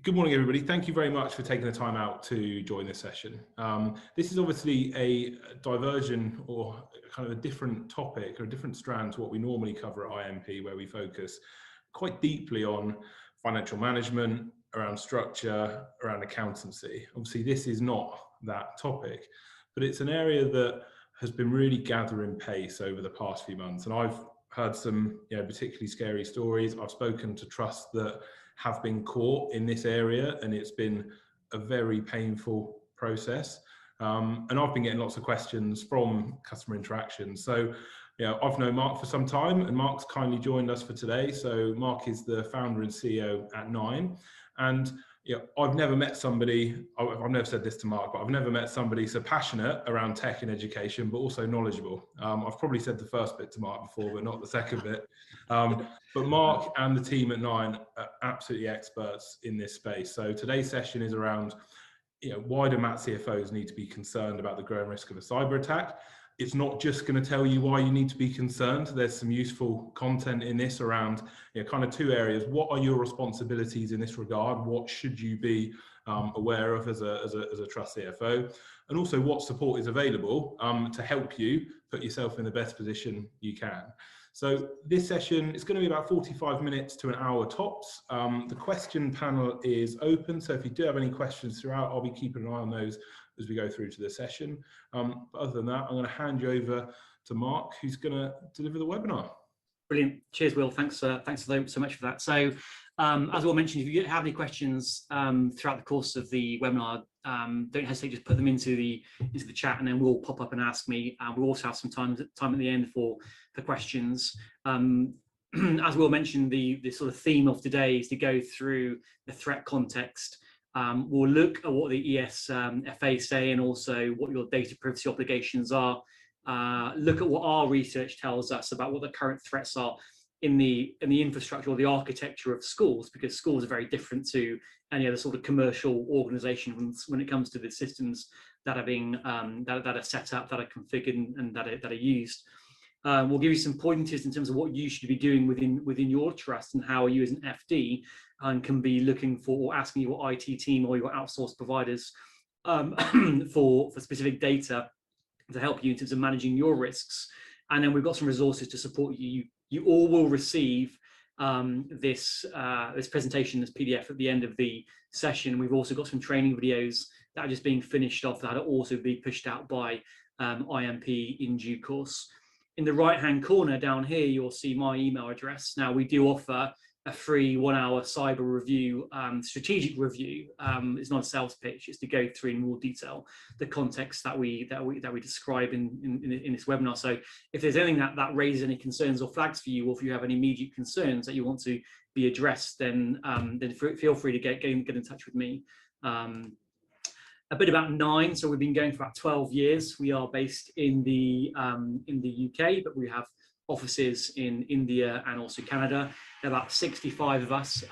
Good morning, everybody. Thank you very much for taking the time out to join this session. This is obviously a diversion or kind of a different topic or a different strand to what we normally cover at IMP, where we focus quite deeply on financial management, around structure, around accountancy. Obviously, this is not that topic, but it's an area that has been really gathering pace over the past few months. And I've heard some particularly scary stories. I've spoken to trusts that have been caught in this area, and it's been a very painful process. And I've been getting lots of questions from customer interactions. So, I've known Mark for some time, and Mark's kindly joined us for today. So Mark is the founder and CEO at Nine. And I've never met somebody, I've never said this to Mark, but I've never met somebody so passionate around tech and education, but also knowledgeable. I've probably said the first bit to Mark before, but not the second bit. But Mark and the team at Nine are absolutely experts in this space. So today's session is around, why do MAT CFOs need to be concerned about the growing risk of a cyber attack? It's not just going to tell you why you need to be concerned. There's some useful content in this around kind of two areas. What are your responsibilities in this regard? What should you be aware of as a trust CFO? And also what support is available to help you put yourself in the best position you can. So this session is going to be about 45 minutes to an hour tops. The question panel is open, so if you do have any questions throughout, I'll be keeping an eye on those as we go through to the session. But other than that, I'm going to hand you over to Mark, who's going to deliver the webinar. Brilliant. Cheers, Will. Thanks so much for that. So, as Will mentioned, if you have any questions throughout the course of the webinar, don't hesitate, just put them into the chat, and then we'll pop up and ask me. We'll also have some time at the end for questions. As Will mentioned, the sort of theme of today is to go through the threat context. We'll look at what the ESFA say and also what your data privacy obligations are. Look at what our research tells us about what the current threats are in the infrastructure or the architecture of schools, because schools are very different to any other sort of commercial organizations when it comes to the systems that are being that are set up, that are configured, and that are used. We'll give you some pointers in terms of what you should be doing within your trust, and how you as an FD can be looking for or asking your IT team or your outsourced providers for specific data to help you in terms of managing your risks. And then we've got some resources to support you. You all will receive this presentation, this PDF at the end of the session. We've also got some training videos that are just being finished off that will also be pushed out by IMP in due course. In the right-hand corner down here, you'll see my email address. Now, we do offer a free 1-hour cyber review, strategic review. It's not a sales pitch; it's to go through in more detail the context that we describe in this webinar. So, if there's anything that raises any concerns or flags for you, or if you have any immediate concerns that you want to be addressed, then feel free to get in touch with me. A bit about Nine. So we've been going for about 12 years. We are based in the UK, but we have offices in India and also Canada. There are about 65 of us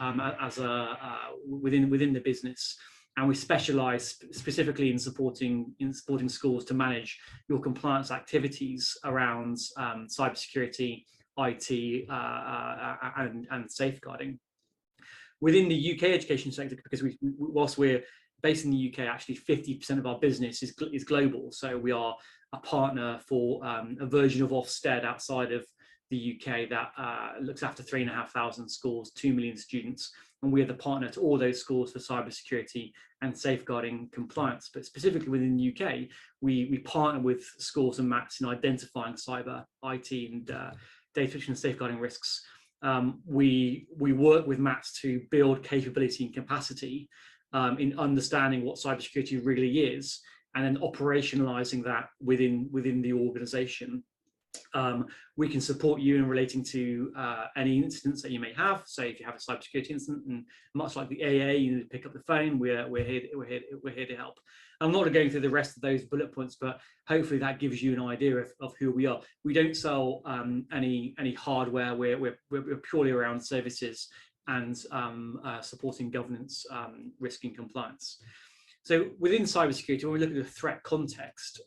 within the business, and we specialise specifically in supporting schools to manage your compliance activities around cybersecurity, IT, and safeguarding. Within the UK education sector, because whilst we're based in the UK, actually 50% of our business is global. So we are a partner for a version of Ofsted outside of the UK that looks after 3,500 schools, 2 million students, and we are the partner to all those schools for cybersecurity and safeguarding compliance. But specifically within the UK, we partner with schools and MATs in identifying cyber, IT, and data protection and safeguarding risks. We work with MATs to build capability and capacity in understanding what cybersecurity really is, and then operationalizing that within the organization. We can support you in relating to any incidents that you may have. So if you have a cybersecurity incident, and much like the AA, you need to pick up the phone. We're here to help. I'm not going through the rest of those bullet points, but hopefully that gives you an idea of who we are. We don't sell any hardware. We're purely around services and supporting governance, risk, and compliance. So within cybersecurity, when we look at the threat context,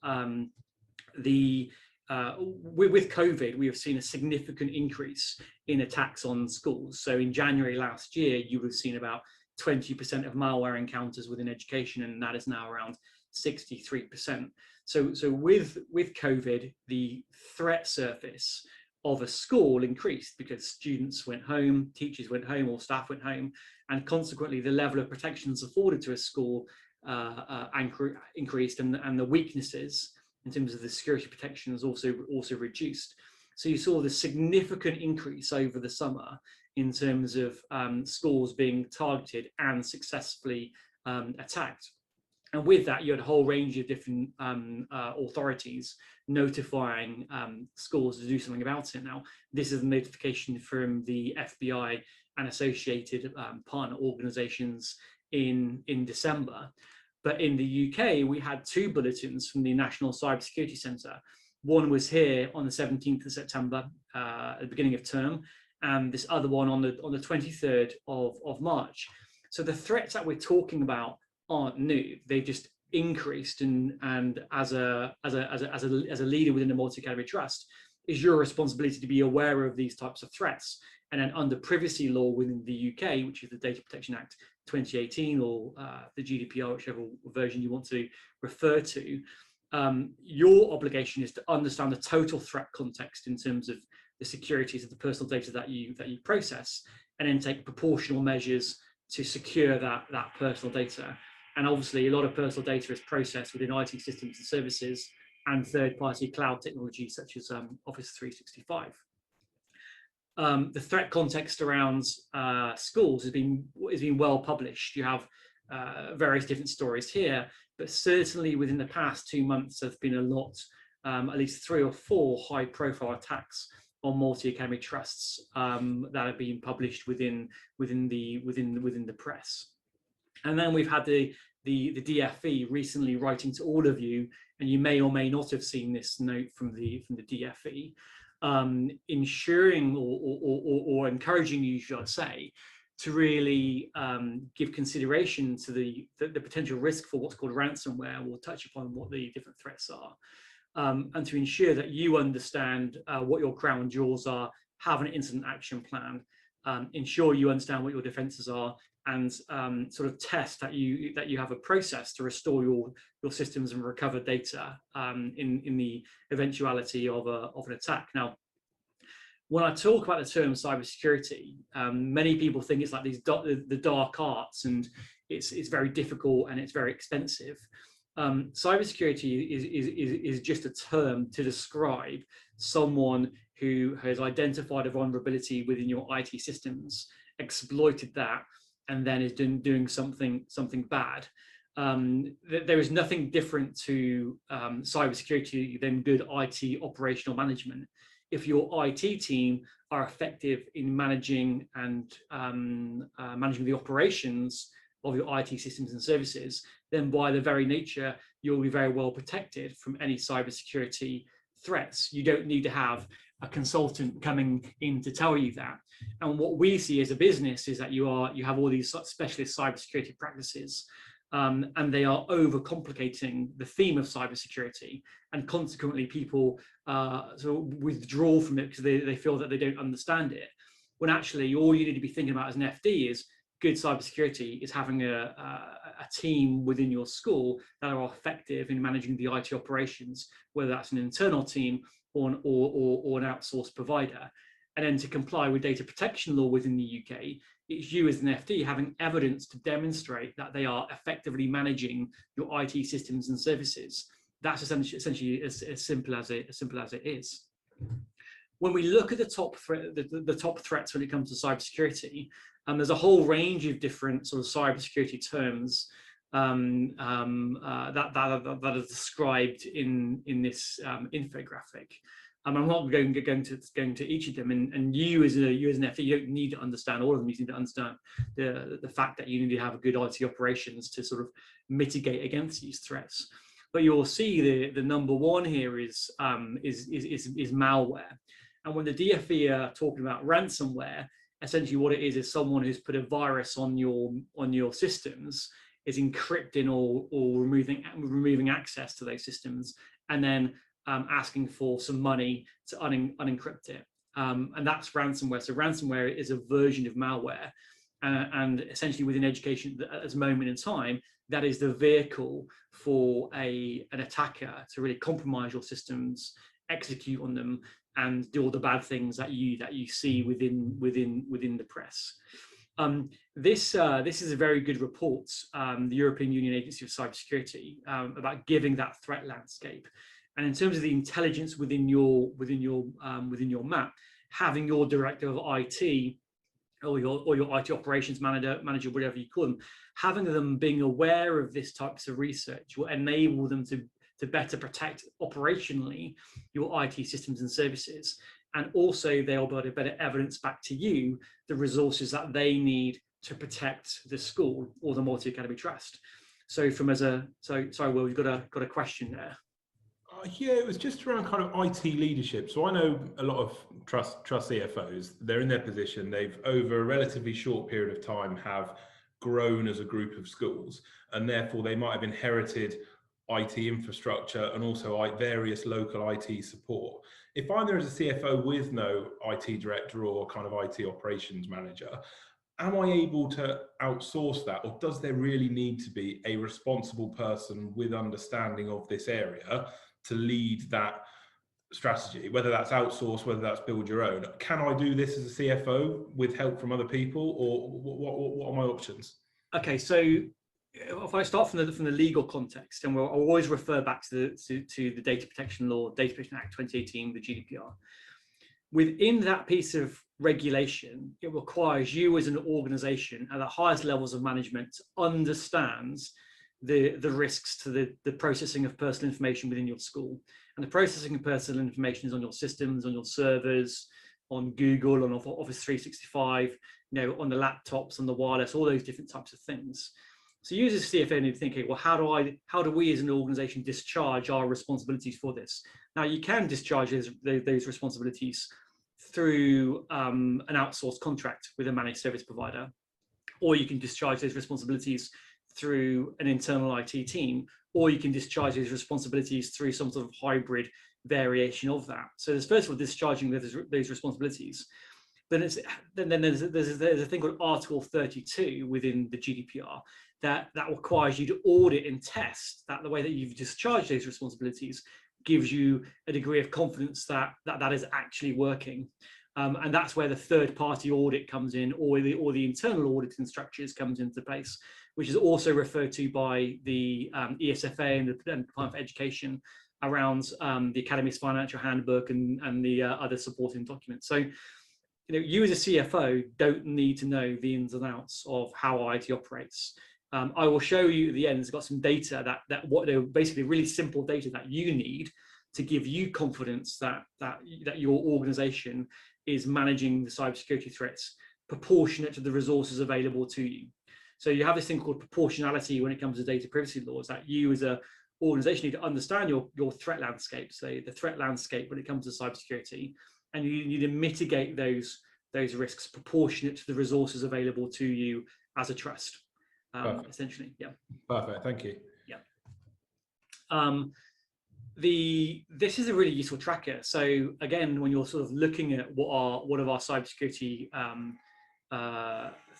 with COVID, we have seen a significant increase in attacks on schools. So in January last year, you would have seen about 20% of malware encounters within education, and that is now around 63%. So with COVID, the threat surface of a school increased because students went home, teachers went home, or staff went home, and consequently the level of protections afforded to a school increased, and the weaknesses in terms of the security protections also reduced. So you saw the significant increase over the summer in terms of schools being targeted and successfully attacked. And with that, you had a whole range of different authorities notifying schools to do something about it. Now, this is a notification from the FBI and associated partner organizations in December. But in the UK, we had 2 bulletins from the National Cybersecurity Centre. One was here on the 17th of September, at the beginning of term, and this other one on the 23rd of March. So the threats that we're talking about aren't new; they've just increased. And as a leader within a multi-academy trust, it's your responsibility to be aware of these types of threats. And then under privacy law within the UK, which is the Data Protection Act 2018, or the GDPR, whichever version you want to refer to, your obligation is to understand the total threat context in terms of the securities of the personal data that you process, and then take proportional measures to secure that personal data. And obviously, a lot of personal data is processed within IT systems and services and third-party cloud technology such as Office 365. The threat context around schools has been well published. You have various different stories here, but certainly within the past 2 months, there's been a lot, at least 3 or 4 high-profile attacks on multi-academy trusts that have been published within the press. And then we've had the DFE recently writing to all of you, and you may or may not have seen this note from the DFE, ensuring or encouraging you, should I say, to really give consideration to the potential risk for what's called ransomware. We'll touch upon what the different threats are, and to ensure that you understand what your crown jewels are, have an incident action plan, ensure you understand what your defenses are, and sort of test that you have a process to restore your systems and recover data in the eventuality of an attack. Now, when I talk about the term cybersecurity, many people think it's like the dark arts, and it's very difficult and it's very expensive. Cybersecurity is just a term to describe someone who has identified a vulnerability within your IT systems, exploited that, and then is doing something bad. There is nothing different to cybersecurity than good IT operational management. If your IT team are effective in managing and managing the operations of your IT systems and services, then by the very nature, you'll be very well protected from any cybersecurity threats. You don't need to have a consultant coming in to tell you that. And what we see as a business is that you have all these specialist cybersecurity practices, and they are overcomplicating the theme of cybersecurity, and consequently people sort of withdraw from it because they feel that they don't understand it. When actually all you need to be thinking about as an FD is good cybersecurity is having a team within your school that are effective in managing the IT operations, whether that's an internal team or an outsourced provider. And then to comply with data protection law within the UK, it's you as an FD having evidence to demonstrate that they are effectively managing your IT systems and services. That's essentially as simple as it is. When we look at the top threats when it comes to cybersecurity, there's a whole range of different sort of cybersecurity terms that are described in this infographic. I'm not going to each of them, and you as an FD, you don't need to understand all of them. You need to understand the fact that you need to have a good IT operations to sort of mitigate against these threats. But you'll see the number one here is malware. And when the DFE are talking about ransomware, essentially what it is someone who's put a virus on your systems, is encrypting or removing access to those systems, and then asking for some money to unencrypt it. And that's ransomware. So ransomware is a version of malware. and essentially within education at a moment in time, that is the vehicle for an attacker to really compromise your systems, execute on them, and do all the bad things that you see within the press. This is a very good report, the European Union Agency of Cybersecurity, about giving that threat landscape. And in terms of the intelligence within your MAT, having your director of IT or your IT operations manager, whatever you call them, having them being aware of this types of research will enable them to better protect operationally your IT systems and services. And also they'll be able to better evidence back to you the resources that they need to protect the school or the multi-academy trust. So sorry, Will, you've got a question there. Yeah, it was just around kind of IT leadership. So I know a lot of trust CFOs, they're in their position, they've over a relatively short period of time have grown as a group of schools, and therefore they might have inherited IT infrastructure and also various local IT support. If I'm there as a CFO with no IT director or kind of IT operations manager, am I able to outsource that, or does there really need to be a responsible person with understanding of this area to lead that strategy, whether that's outsourced, whether that's build your own? Can I do this as a CFO with help from other people, or what are my options? Okay, so if I start from the legal context, and I'll always refer back to the Data Protection Law, Data Protection Act 2018, the GDPR. Within that piece of regulation, it requires you as an organization at the highest levels of management to understand the risks to the processing of personal information within your school. And the processing of personal information is on your systems, on your servers, on Google, on Office 365, on the laptops, on the wireless, all those different types of things. So you as a CFO need to think, well, how do we as an organization discharge our responsibilities for this? Now, you can discharge those responsibilities through an outsourced contract with a managed service provider, or you can discharge those responsibilities through an internal IT team, or you can discharge those responsibilities through some sort of hybrid variation of that. So there's first of all discharging those responsibilities. Then there's a thing called Article 32 within the GDPR that requires you to audit and test that the way that you've discharged those responsibilities gives you a degree of confidence that is actually working. And that's where the third-party audit comes in, or the internal auditing structures comes into place, which is also referred to by the ESFA and the Department for Education around the Academy's financial handbook and the other supporting documents. So, you as a CFO don't need to know the ins and outs of how IT operates. I will show you at the end. It's got some data basically really simple data that you need to give you confidence that your organization is managing the cybersecurity threats proportionate to the resources available to you. So you have this thing called proportionality when it comes to data privacy laws, that you as an organization need to understand your threat landscape, so the threat landscape when it comes to cybersecurity, and you need to mitigate those risks proportionate to the resources available to you as a trust, essentially. Yeah. Perfect. Thank you. Yeah. This is a really useful tracker. So again, when you're sort of looking at what of our cybersecurity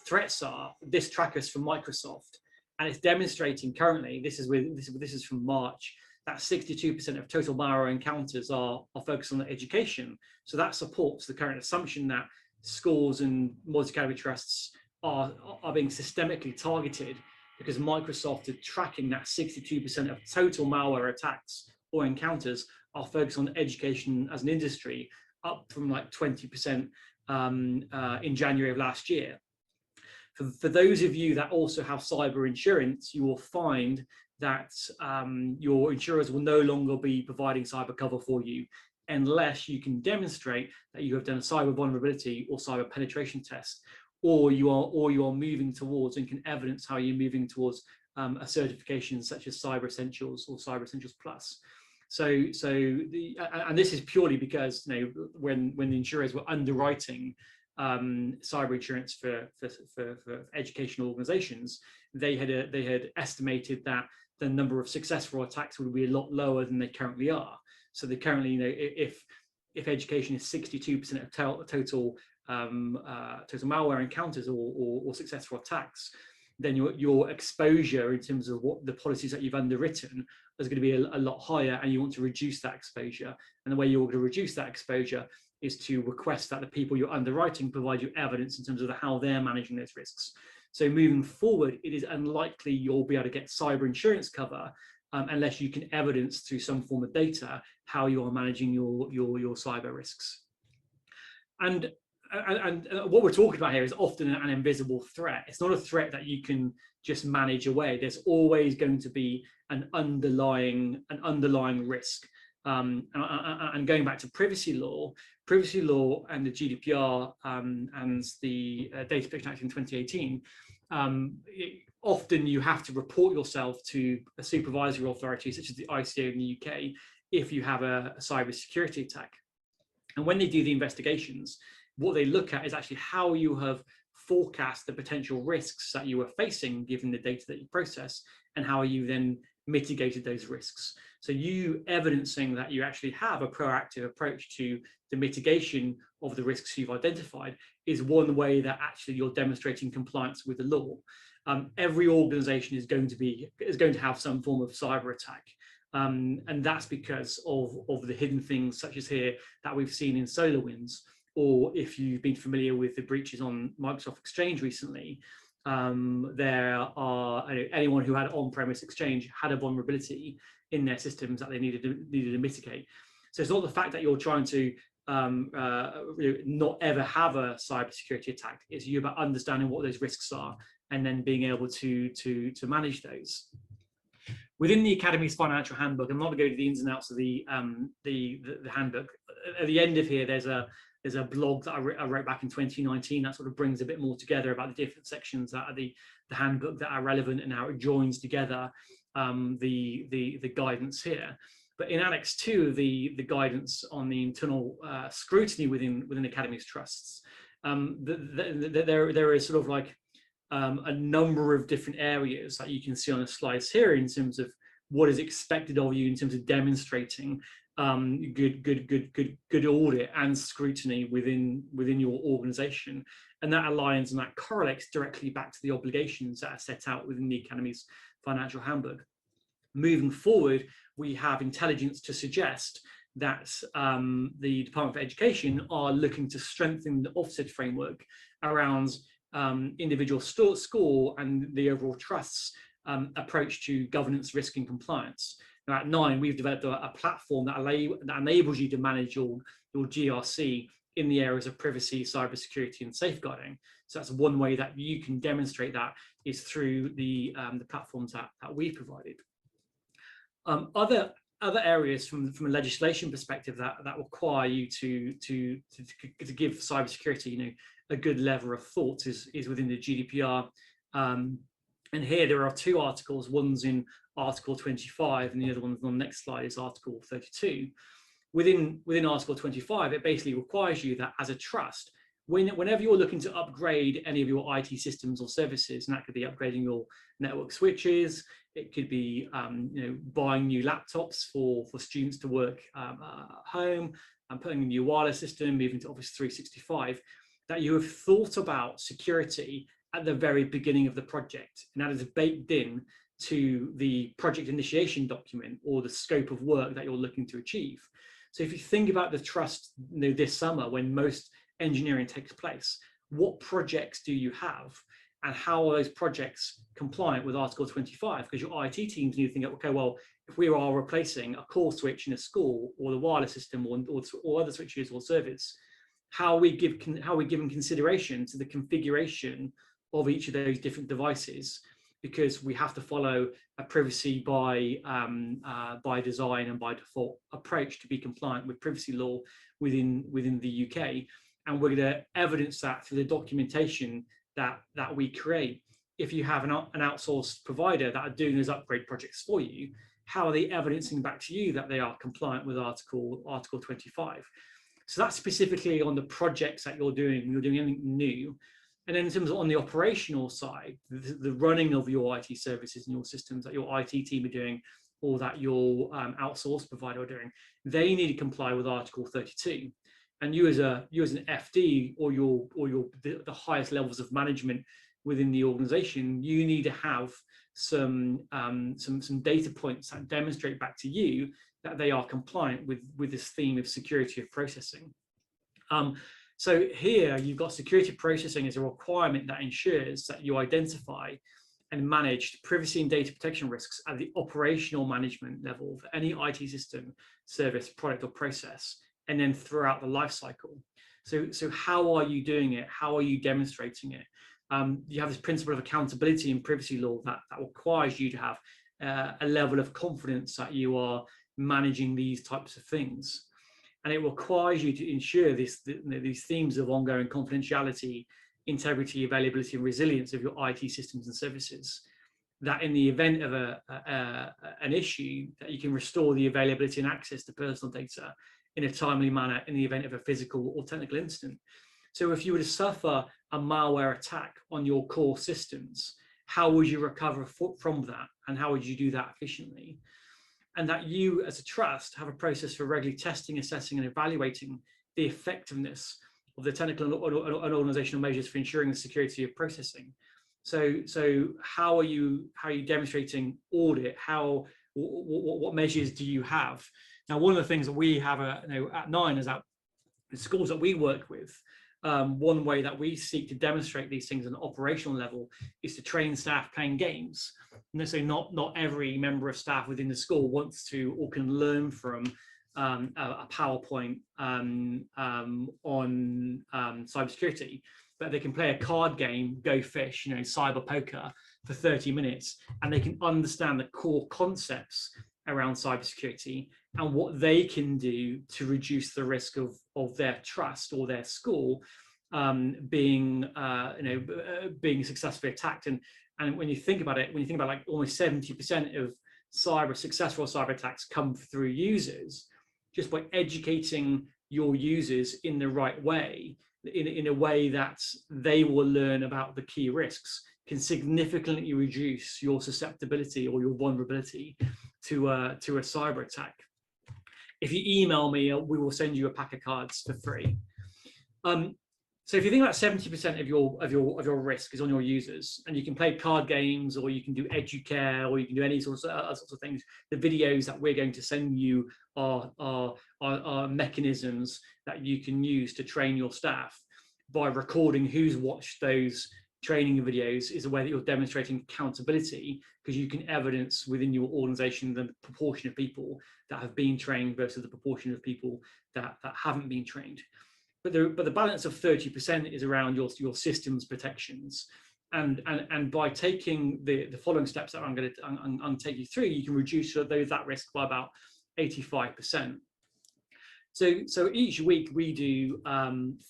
threats are, this tracker is from Microsoft, and it's demonstrating currently. This is from March, that 62% of total malware encounters are focused on education. So that supports the current assumption that schools and multi-academy trusts are being systemically targeted, because Microsoft is tracking that 62% of total malware attacks or encounters are focused on education as an industry, up from like 20% in January of last year. For those of you that also have cyber insurance, you will find that your insurers will no longer be providing cyber cover for you unless you can demonstrate that you have done a cyber vulnerability or cyber penetration test, or you are moving towards and can evidence how you're moving towards a certification such as Cyber Essentials or Cyber Essentials Plus. And this is purely because when the insurers were underwriting cyber insurance for educational organizations, they had estimated that the number of successful attacks would be a lot lower than they currently are. So they currently, if education is 62% of total total malware encounters or successful attacks, then your exposure in terms of what the policies that you've underwritten is going to be a lot higher, and you want to reduce that exposure. And the way you're going to reduce that exposure is to request that the people you're underwriting provide you evidence in terms of how they're managing those risks. So moving forward, it is unlikely you'll be able to get cyber insurance cover unless you can evidence through some form of data how you are managing your cyber risks. And what we're talking about here is often an invisible threat. It's not a threat that you can just manage away. There's always going to be an underlying risk. And going back to privacy law and the GDPR and the Data Protection Act in 2018, often you have to report yourself to a supervisory authority such as the ICO in the UK if you have a cybersecurity attack. And when they do the investigations, what they look at is actually how you have forecast the potential risks that you are facing given the data that you process, and how you then mitigated those risks. So you evidencing that you actually have a proactive approach to the mitigation of the risks you've identified is one way that actually you're demonstrating compliance with the law. Every organization is going to have some form of cyber attack. And that's because of the hidden things such as here that we've seen in SolarWinds, or if you've been familiar with the breaches on Microsoft Exchange recently, there are anyone who had on-premise Exchange had a vulnerability in their systems that they needed to mitigate. So it's not the fact that you're trying to not ever have a cybersecurity attack. It's you about understanding what those risks are and then being able to manage those. Within the Academy's financial handbook, I'm not going to go to the ins and outs of the handbook. At the end of here, there's a blog that I wrote back in 2019 that sort of brings a bit more together about the different sections that are the handbook that are relevant and how it joins together the guidance here. But in Annex 2, the guidance on the internal scrutiny within Academy's trusts, there is sort of like a number of different areas that you can see on the slides here in terms of what is expected of you in terms of demonstrating good audit and scrutiny within your organization, and that aligns and that correlates directly back to the obligations that are set out within the Academy's financial handbook. Moving forward, we have intelligence to suggest that the Department for Education are looking to strengthen the Ofsted framework around individual score and the overall trust's approach to governance, risk, and compliance. Now, at 9, we've developed a platform that enables you to manage your GRC in the areas of privacy, cybersecurity, and safeguarding. So that's one way that you can demonstrate that is through the platforms that we've provided. Other areas from a legislation perspective that require you to give cybersecurity, a good level of thought is within the GDPR. And here there are 2 articles. One's in Article 25, and the other one on the next slide is Article 32. Within Article 25, it basically requires you that as a trust, whenever you're looking to upgrade any of your IT systems or services, and that could be upgrading your network switches, it could be buying new laptops for students to work at home, and putting a new wireless system, moving to Office 365, that you have thought about security at the very beginning of the project, and that is baked in to the project initiation document or the scope of work that you're looking to achieve. So if you think about the trust this summer when most engineering takes place, what projects do you have, and how are those projects compliant with Article 25? Because your IT teams need to think, okay, well, if we are replacing a core switch in a school or the wireless system or other switches or servers, how are we giving consideration to the configuration of each of those different devices, because we have to follow a privacy by design and by default approach to be compliant with privacy law within the UK. And we're going to evidence that through the documentation that we create. If you have an outsourced provider that are doing those upgrade projects for you, how are they evidencing back to you that they are compliant with Article 25? So that's specifically on the projects that you're doing anything new. And then in terms of on the operational side, the running of your IT services and your systems that your IT team are doing, or that your outsourced provider are doing, they need to comply with Article 32. And you as an FD or the highest levels of management within the organization, you need to have some data points that demonstrate back to you that they are compliant with this theme of security of processing. So here you've got security processing as a requirement that ensures that you identify and manage privacy and data protection risks at the operational management level for any IT system, service, product, or process, and then throughout the life cycle. So how are you doing it? How are you demonstrating it? You have this principle of accountability in privacy law that requires you to have a level of confidence that you are managing these types of things. And it requires you to ensure these themes of ongoing confidentiality, integrity, availability, and resilience of your IT systems and services, that in the event of an issue, that you can restore the availability and access to personal data in a timely manner in the event of a physical or technical incident. So if you were to suffer a malware attack on your core systems, how would you recover from that? And how would you do that efficiently? And that you as a trust have a process for regularly testing, assessing, and evaluating the effectiveness of the technical and organizational measures for ensuring the security of processing. So how are you demonstrating audit? What measures do you have? Now, one of the things that we have at Nine is that the schools that we work with, one way that we seek to demonstrate these things on an operational level is to train staff playing games. And so not every member of staff within the school wants to or can learn from a PowerPoint on cybersecurity, but they can play a card game, Go Fish, cyber poker for 30 minutes, and they can understand the core concepts around cybersecurity and what they can do to reduce the risk of their trust or their school being successfully attacked. And when you think about it, like almost 70% of successful cyber attacks come through users, just by educating your users in the right way, in a way that they will learn about the key risks, can significantly reduce your susceptibility or your vulnerability to a cyber attack. If you email me, we will send you a pack of cards for free. So if you think about 70% of your risk is on your users, and you can play card games, or you can do educare, or you can do any sorts of things, the videos that we're going to send you are mechanisms that you can use to train your staff. By recording who's watched those training videos is a way that you're demonstrating accountability, because you can evidence within your organization the proportion of people that have been trained versus the proportion of people that haven't been trained. But the balance of 30% is around your systems protections. And by taking the following steps that I'm going to take you through, you can reduce that risk by about 85%. So each week we do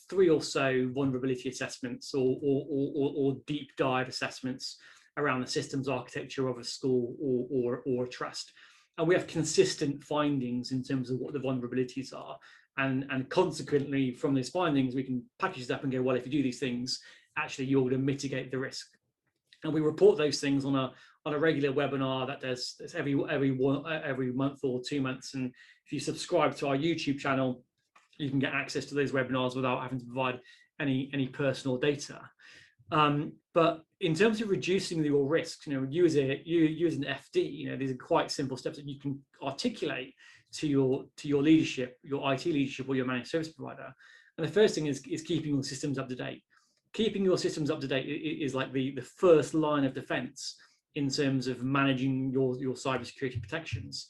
3 or so vulnerability assessments or deep dive assessments around the systems architecture of a school or a trust. And we have consistent findings in terms of what the vulnerabilities are. And consequently, from these findings, we can package it up and go, well, if you do these things, actually you're going to mitigate the risk. And we report those things on a regular webinar that does every month or 2 months. And if you subscribe to our YouTube channel, you can get access to those webinars without having to provide any personal data. But in terms of reducing your risks, you as an FD, these are quite simple steps that you can articulate to your leadership, your IT leadership, or your managed service provider. And the first thing is keeping your systems up to date. Keeping your systems up to date is like the first line of defense in terms of managing your cybersecurity protections.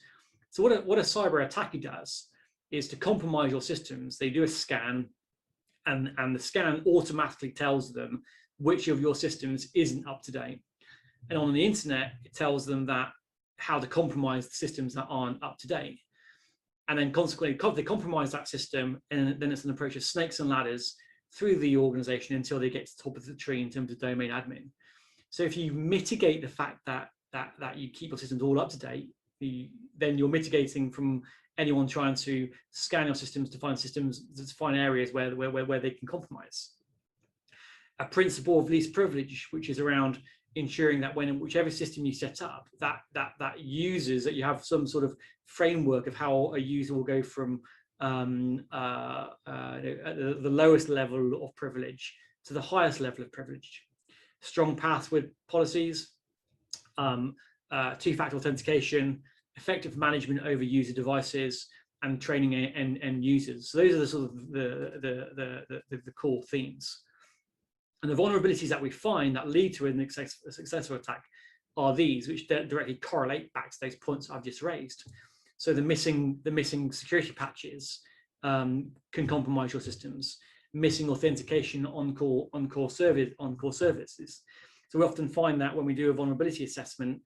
So what a cyber attacker does is to compromise your systems. They do a scan, and the scan automatically tells them which of your systems isn't up to date. And on the internet, it tells them how to compromise the systems that aren't up to date. And then consequently, they compromise that system, and then it's an approach of snakes and ladders through the organization until they get to the top of the tree in terms of domain admin. So if you mitigate the fact that you keep your systems all up to date, then you're mitigating from anyone trying to scan your systems to find areas where they can compromise. A principle of least privilege, which is around ensuring that whichever system you set up, that users, that you have some sort of framework of how a user will go from the lowest level of privilege to the highest level of privilege. Strong password policies, two-factor authentication, effective management over user devices, and training end users. So those are the sort of the core themes. And the vulnerabilities that we find that lead to a successful attack are these, which directly correlate back to those points I've just raised. So the missing security patches can compromise your systems. Missing authentication on core services. So we often find that when we do a vulnerability assessment,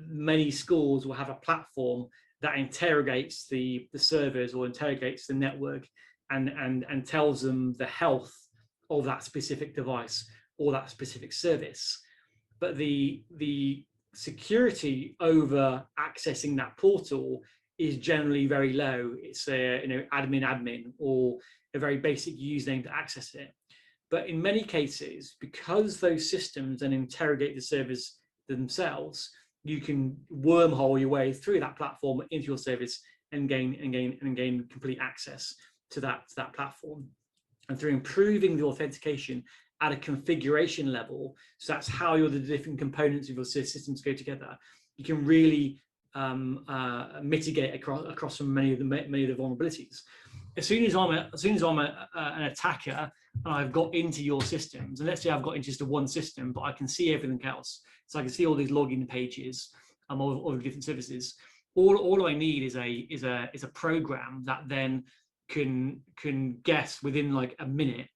many schools will have a platform that interrogates the servers or interrogates the network and tells them the health of that specific device or that specific service. But the security over accessing that portal is generally very low. It's a admin or a very basic username to access it. But in many cases, because those systems then interrogate the servers themselves, you can wormhole your way through that platform into your service and gain complete access to that platform. And through improving the authentication at a configuration level, so that's how the different components of your systems go together, you can really mitigate across from many of the vulnerabilities. As soon as I'm an attacker and I've got into your systems, and let's say I've got into just one system, but I can see everything else, so I can see all these login pages, all the different services. All I need is a program that then can guess within like a minute,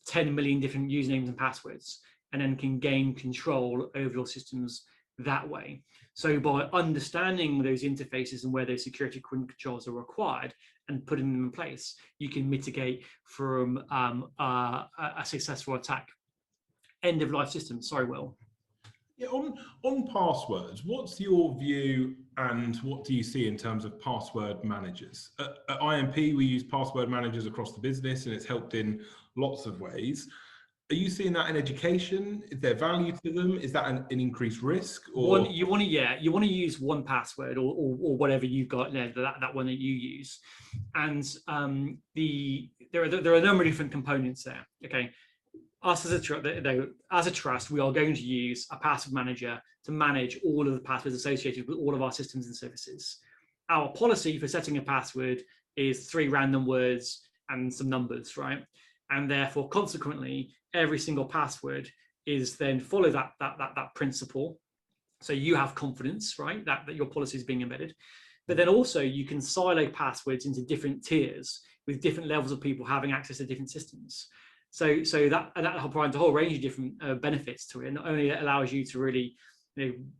10 million different usernames and passwords, and then can gain control over your systems that way. So by understanding those interfaces and where those security controls are required and putting them in place, you can mitigate from a successful attack. End of life system. Sorry, Will. Yeah, on passwords, what's your view and what do you see in terms of password managers? At IMP, we use password managers across the business and it's helped in lots of ways. Are you seeing that in education? Is there value to them? Is that an increased risk? Or you want to use 1Password or whatever you've got there, that one that you use, and there are a number of different components there. Okay, us as a trust, we are going to use a password manager to manage all of the passwords associated with all of our systems and services. Our policy for setting a password is 3 random words and some numbers, right? And therefore, consequently, every single password is then follow that principle. So you have confidence, right, that your policy is being embedded. But then also you can silo passwords into different tiers with different levels of people having access to different systems. So that provides a whole range of different benefits to it. Not only it allows you to really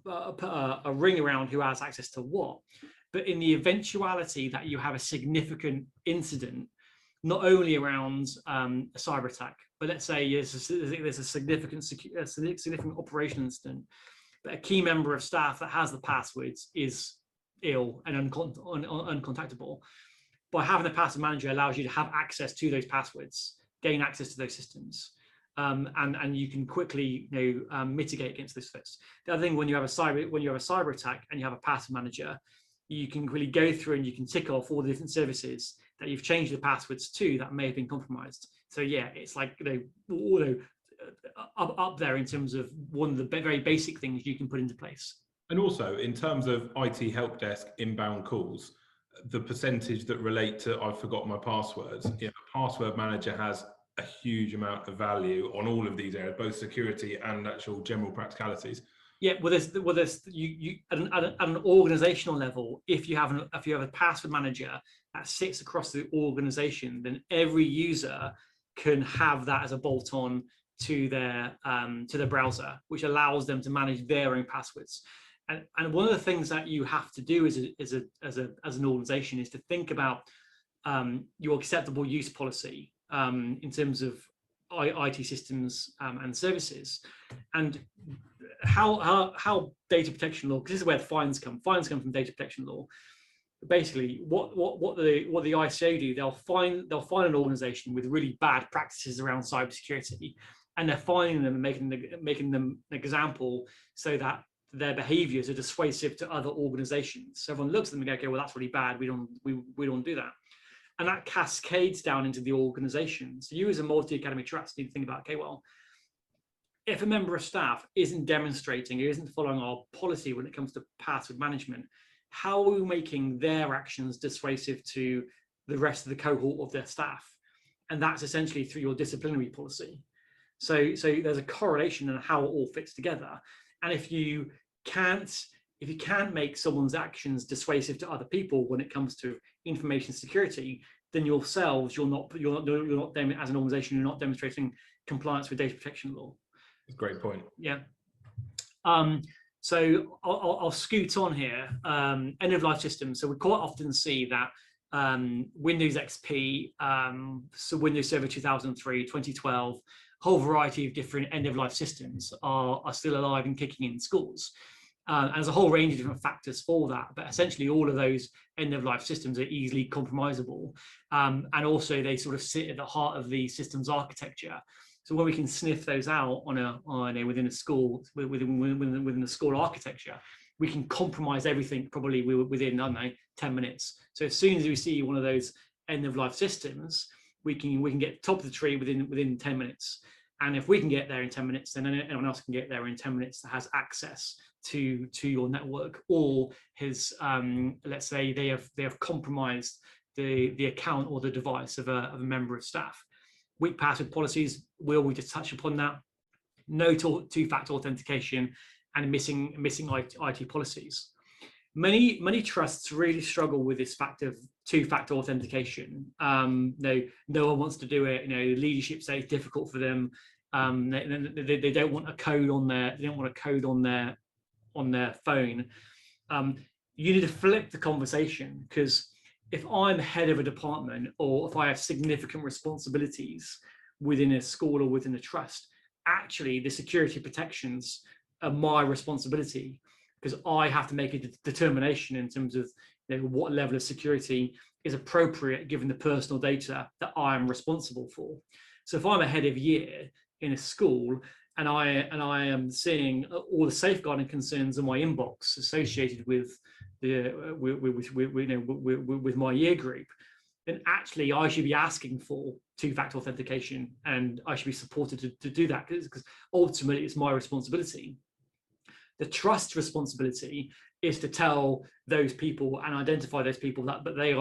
put a ring around who has access to what, but in the eventuality that you have a significant incident, not only around a cyber attack, but let's say there's a significant operational incident, but a key member of staff that has the passwords is ill and uncontactable. By having a password manager allows you to have access to those passwords, gain access to those systems, and you can quickly mitigate against those threats. The other thing, when you have a cyber attack and you have a password manager, you can really go through and you can tick off all the different services that you've changed the passwords to that may have been compromised. So yeah, it's like up there in terms of one of the very basic things you can put into place. And also in terms of IT help desk inbound calls, the percentage that relate to I've forgotten my passwords, a password manager has a huge amount of value on all of these areas, both security and actual general practicalities. Yeah, there's you at an organizational level, if you have a password manager that sits across the organization, then every user can have that as a bolt-on to their browser, which allows them to manage their own passwords. And one of the things that you have to do as an organization is to think about your acceptable use policy in terms of IT systems and services, and how data protection law, because this is where the fines come from data protection law. Basically, what the ICO do, they'll find an organization with really bad practices around cybersecurity, and they're finding them and making them an example so that their behaviors are dissuasive to other organizations. So everyone looks at them and go, okay, well, that's really bad. We don't do that. And that cascades down into the organization. So you as a multi-academy trust need to think about, okay, well, if a member of staff isn't demonstrating, isn't following our policy when it comes to password management, how are we making their actions dissuasive to the rest of the cohort of their staff? And that's essentially through your disciplinary policy. So there's a correlation in how it all fits together. And if you can't make someone's actions dissuasive to other people when it comes to information security, then yourselves, you're not as an organization, you're not demonstrating compliance with data protection law. Great point. Yeah. So I'll scoot on here. End of life systems. So we quite often see that Windows XP, so Windows Server 2003, 2012, whole variety of different end of life systems are still alive and kicking in schools. And there's a whole range of different factors for that, but essentially all of those end of life systems are easily compromisable, and also they sort of sit at the heart of the systems architecture. So when we can sniff those out within a school, within the school architecture, we can compromise everything probably within, I don't know, 10 minutes. So as soon as we see one of those end of life systems, we can get top of the tree within 10 minutes. And if we can get there in 10 minutes, then anyone else can get there in 10 minutes that has access to your network, or has, let's say they have compromised the account or the device of a member of staff. Weak password policies, we just touch upon that. No two-factor authentication and missing IT policies. Many trusts really struggle with this fact of two-factor authentication. No one wants to do it. Leadership say it's difficult for them. They don't want a code on their. They don't want a code on their phone. You need to flip the conversation, because if I'm head of a department, or if I have significant responsibilities within a school or within a trust, actually the security protections are my responsibility, because I have to make a determination in terms of what level of security is appropriate given the personal data that I am responsible for. So if I'm a head of year in a school and I am seeing all the safeguarding concerns in my inbox associated with with my year group, then actually I should be asking for two-factor authentication, and I should be supported to do that, because ultimately it's my responsibility. The trust responsibility is to tell those people and identify those people that they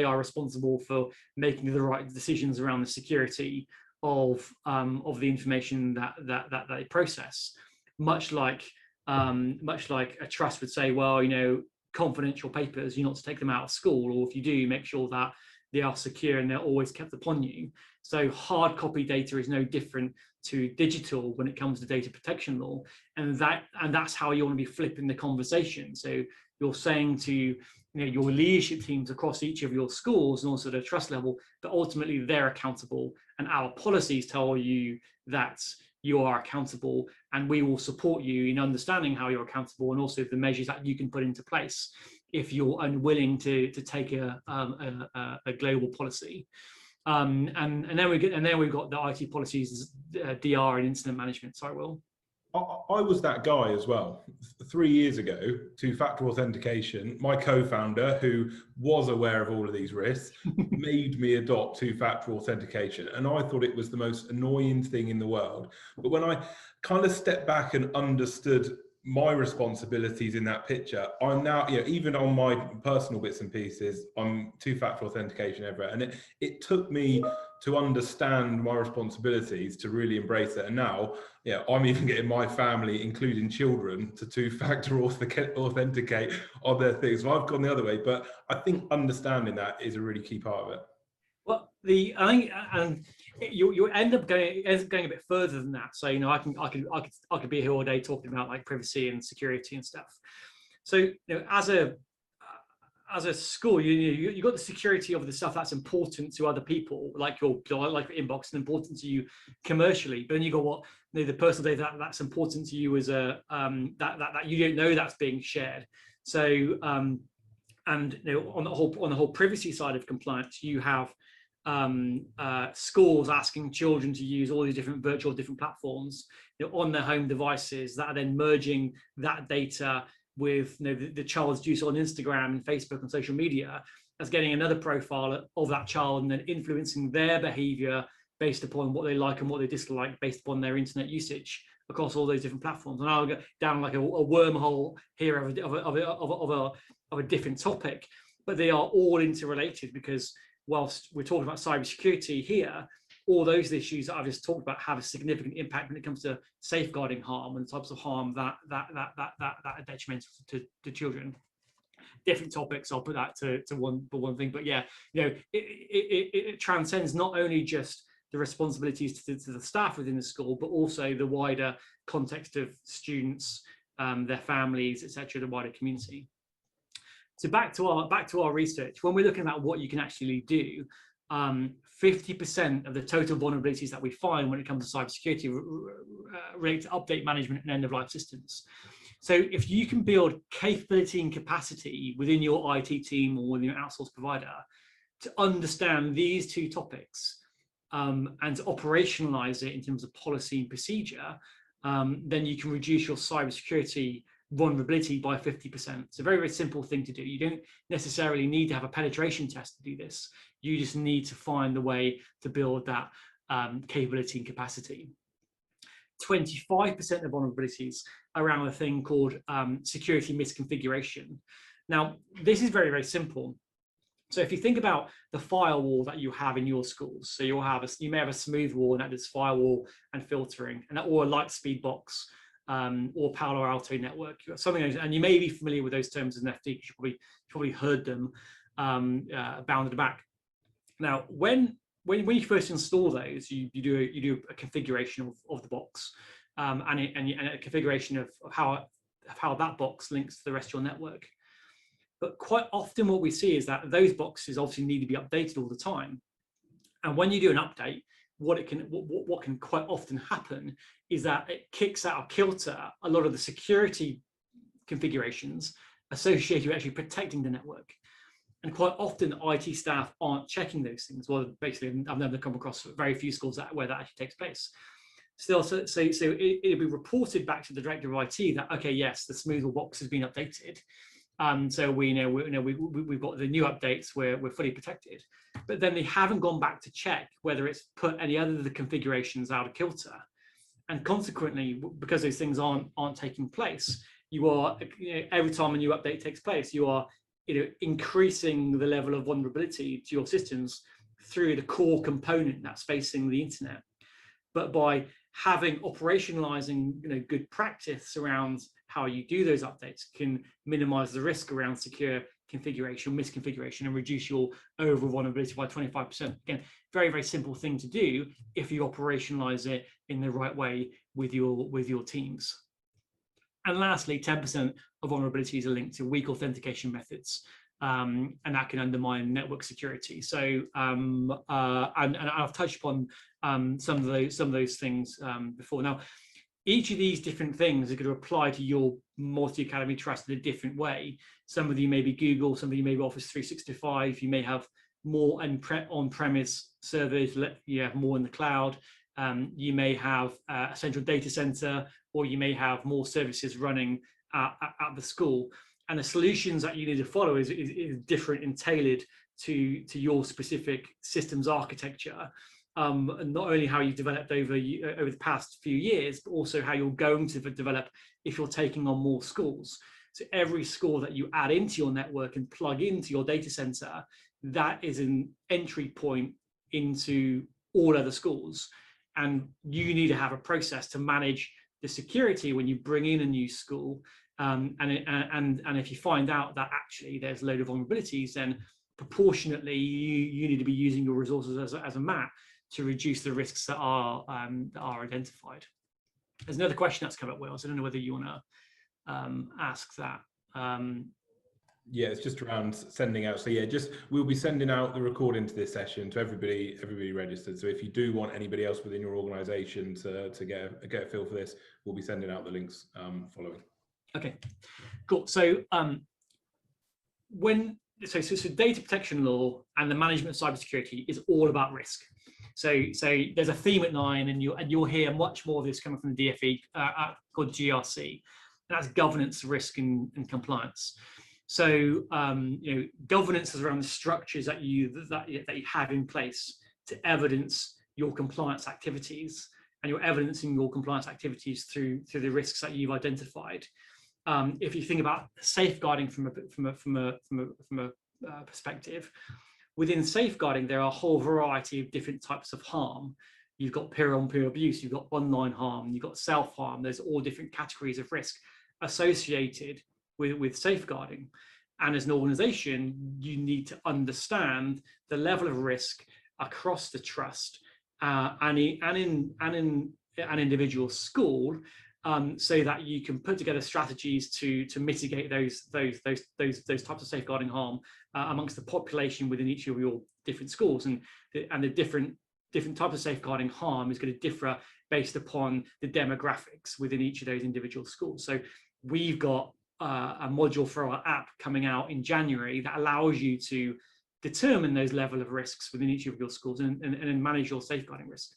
are responsible for making the right decisions around the security of the information that they process. Much like a trust would say, well, confidential papers, you're not to take them out of school, or if you do, make sure that they are secure and they're always kept upon you. So hard copy data is no different to digital when it comes to data protection law, and that's how you want to be flipping the conversation. So you're saying to your leadership teams across each of your schools, and also the trust level, but ultimately they're accountable, and our policies tell you that you are accountable, and we will support you in understanding how you're accountable, and also the measures that you can put into place if you're unwilling to take a global policy. And then we've got the IT policies, DR and incident management. Sorry, Will. I was that guy as well. 3 years ago, two-factor authentication, my co-founder, who was aware of all of these risks, made me adopt two-factor authentication. And I thought it was the most annoying thing in the world. But when I kind of stepped back and understood my responsibilities in that picture, I'm now, even on my personal bits and pieces, I'm two-factor authentication everywhere. And it took me to understand my responsibilities to really embrace it. And now, I'm even getting my family, including children, to two-factor authenticate on their things. So I've gone the other way, but I think understanding that is a really key part of it. Well, I think, and you end up going a bit further than that. So I could be here all day talking about like privacy and security and stuff. So as a school, you got the security of the stuff that's important to other people, like your inbox, and important to you commercially. But then you got the personal data that's important to you as a that you don't know that's being shared. So and on the whole privacy side of compliance, you have schools asking children to use all these different virtual different platforms, on their home devices, that are then merging that data with the child's use on Instagram and Facebook and social media, as getting another profile of that child and then influencing their behavior based upon what they like and what they dislike based upon their internet usage across all those different platforms. And I'll go down like a wormhole here of a different topic, but they are all interrelated, because whilst we're talking about cybersecurity here, all those issues that I've just talked about have a significant impact when it comes to safeguarding harm and the types of harm that are detrimental to children. Different topics, I'll put that to one thing, but yeah, it transcends not only just the responsibilities to the staff within the school, but also the wider context of students, their families, etc., the wider community. So back to our research, when we're looking at what you can actually do, 50% of the total vulnerabilities that we find when it comes to cybersecurity relate to update management and end-of-life systems. So if you can build capability and capacity within your IT team or within your outsourced provider to understand these two topics, and to operationalize it in terms of policy and procedure, then you can reduce your cybersecurity vulnerability by 50%. It's a very, very simple thing to do. You don't necessarily need to have a penetration test to do this. You just need to find the way to build that capability and capacity. 25% of vulnerabilities around a thing called security misconfiguration. Now, this is very, very simple. So if you think about the firewall that you have in your schools, so you may have a smooth wall, and that is firewall and filtering, or a light speed box, or Palo Alto network, something, and you may be familiar with those terms as an FD, because you probably heard them bounded back. Now, when you first install those, you do a configuration of the box, and a configuration of how that box links to the rest of your network. But quite often what we see is that those boxes obviously need to be updated all the time. And when you do an update, what can quite often happen is that it kicks out of kilter a lot of the security configurations associated with actually protecting the network. And quite often IT staff aren't checking those things. Well, basically, I've never come across very few schools where that actually takes place. Still, so it'll be reported back to the director of IT that, okay, yes, the smooth wall box has been updated. So we've got the new updates, we're fully protected, but then they haven't gone back to check whether it's put any other of the configurations out of kilter, and consequently, because those things aren't taking place, you are, every time a new update takes place, you are increasing the level of vulnerability to your systems through the core component that's facing the internet. But by operationalizing good practice around how you do those updates can minimize the risk around secure configuration, misconfiguration, and reduce your overall vulnerability by 25%. Again, very, very simple thing to do if you operationalize it in the right way with your teams. And lastly, 10% of vulnerabilities are linked to weak authentication methods, and that can undermine network security. So, and I've touched upon some of those things before. Now, each of these different things are going to apply to your multi-academy trust in a different way. Some of you may be Google, some of you may be Office 365. You may have more on-premise servers. You have more in the cloud. You may have a central data center, or you may have more services running at the school. And the solutions that you need to follow is different and tailored to your specific systems architecture. And not only how you've developed over the past few years, but also how you're going to develop if you're taking on more schools. So every school that you add into your network and plug into your data center, that is an entry point into all other schools. And you need to have a process to manage the security when you bring in a new school. And if you find out that actually there's a load of vulnerabilities, then proportionately you need to be using your resources as a MAT to reduce the risks that are identified. There's another question that's come up, Will. So I don't know whether you want to ask that. Yeah, it's just around sending out. So yeah, we'll be sending out the recording to this session to everybody registered. So if you do want anybody else within your organisation to get a feel for this, we'll be sending out the links following. Okay, cool. So when so data protection law and the management of cybersecurity is all about risk. So there's a theme at 9, and you'll hear much more of this coming from the DFE called GRC. That's governance, risk, and compliance. So governance is around the structures that you have in place to evidence your compliance activities, and you're evidencing your compliance activities through the risks that you've identified. If you think about safeguarding from a perspective, within safeguarding, there are a whole variety of different types of harm. You've got peer-on-peer abuse, you've got online harm, you've got self-harm. There's all different categories of risk associated with safeguarding. And as an organization, you need to understand the level of risk across the trust and in an individual school, so that you can put together strategies to mitigate those types of safeguarding harm amongst the population within each of your different schools. And the different types of safeguarding harm is going to differ based upon the demographics within each of those individual schools. So we've got a module for our app coming out in January that allows you to determine those level of risks within each of your schools and manage your safeguarding risk.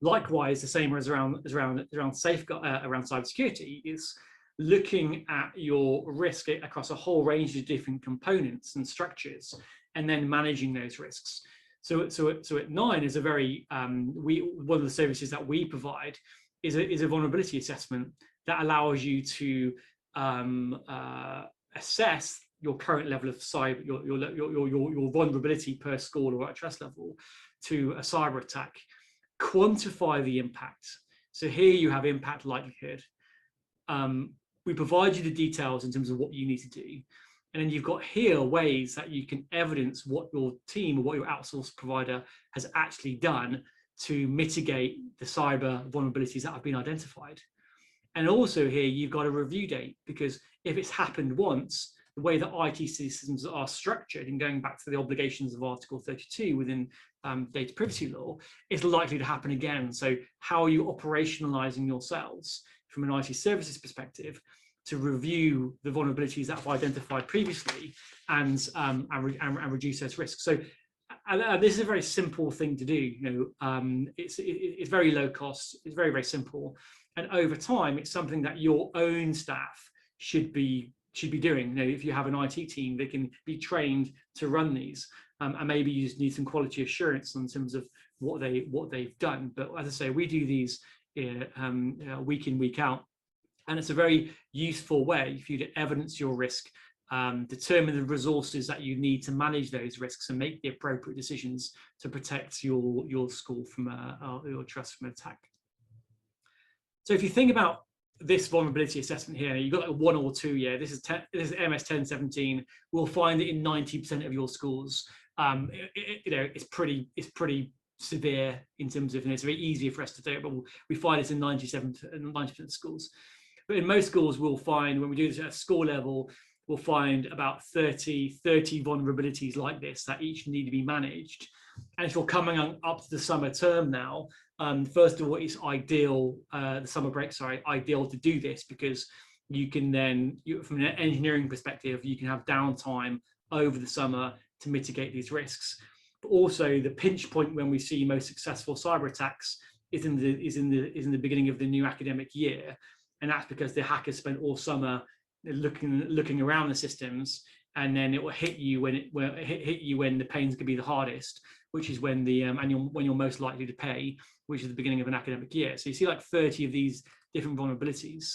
Likewise, the same as around cybersecurity is looking at your risk across a whole range of different components and structures, and then managing those risks. So at 9 is a very one of the services that we provide is a vulnerability assessment that allows you to assess your current level of cyber, your vulnerability per school or at trust level to a cyber attack, quantify the impact. So here you have impact likelihood. We provide you the details in terms of what you need to do. And then you've got here ways that you can evidence what your team or what your outsourced provider has actually done to mitigate the cyber vulnerabilities that have been identified. And also here you've got a review date, because if it's happened once, the way that IT systems are structured, and going back to the obligations of Article 32 within data privacy law, it's likely to happen again. So how are you operationalizing yourselves from an IT services perspective to review the vulnerabilities that have identified previously and reduce those risks? So this is a very simple thing to do. It's very low cost. It's very, very simple. And over time, it's something that your own staff should be doing. If you have an IT team, they can be trained to run these, and maybe you just need some quality assurance in terms of what they've done. But as I say, we do these week in, week out, and it's a very useful way for you to evidence your risk, determine the resources that you need to manage those risks, and make the appropriate decisions to protect your school from your trust from attack. So if you think about this vulnerability assessment here, you've got like 1 or 2 year. This is MS 1017. We'll find it in 90% of your schools. It's pretty severe in terms of, it's very easy for us to do it, but we find it in 90% of schools. But in most schools, we'll find, when we do this at a school level, we'll find about 30 vulnerabilities like this that each need to be managed. And if you're coming up to the summer term now, first of all, it's ideal, the summer break, ideal to do this, because you can then, from an engineering perspective, you can have downtime over the summer to mitigate these risks. But also the pinch point when we see most successful cyber attacks is in the beginning of the new academic year. And that's because the hackers spent all summer looking around the systems, and then it will hit you when the pain's going to be the hardest, which is when when you're most likely to pay, which is the beginning of an academic year. So you see like 30 of these different vulnerabilities,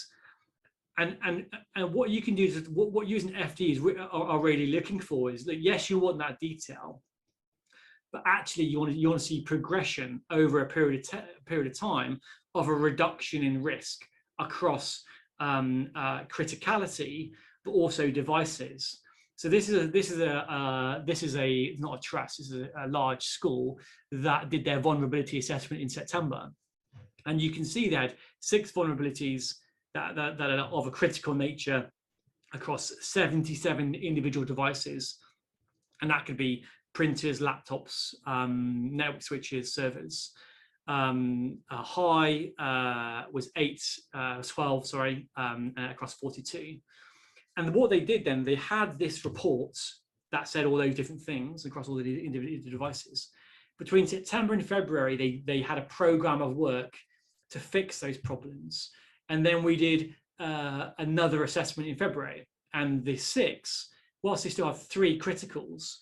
and what you can do is what you as an FD are really looking for is that, yes, you want that detail, but actually you want to see progression over a period of time of a reduction in risk across criticality, but also devices. So this is not a trust. This is a large school that did their vulnerability assessment in September, and you can see they had 6 vulnerabilities that are of a critical nature across 77 individual devices, and that could be printers, laptops, network switches, servers. High was 12, across 42. And what they did then, they had this report that said all those different things across all the individual devices. Between September and February, they had a program of work to fix those problems. And then we did another assessment in February. And the 6, whilst they still have 3 criticals,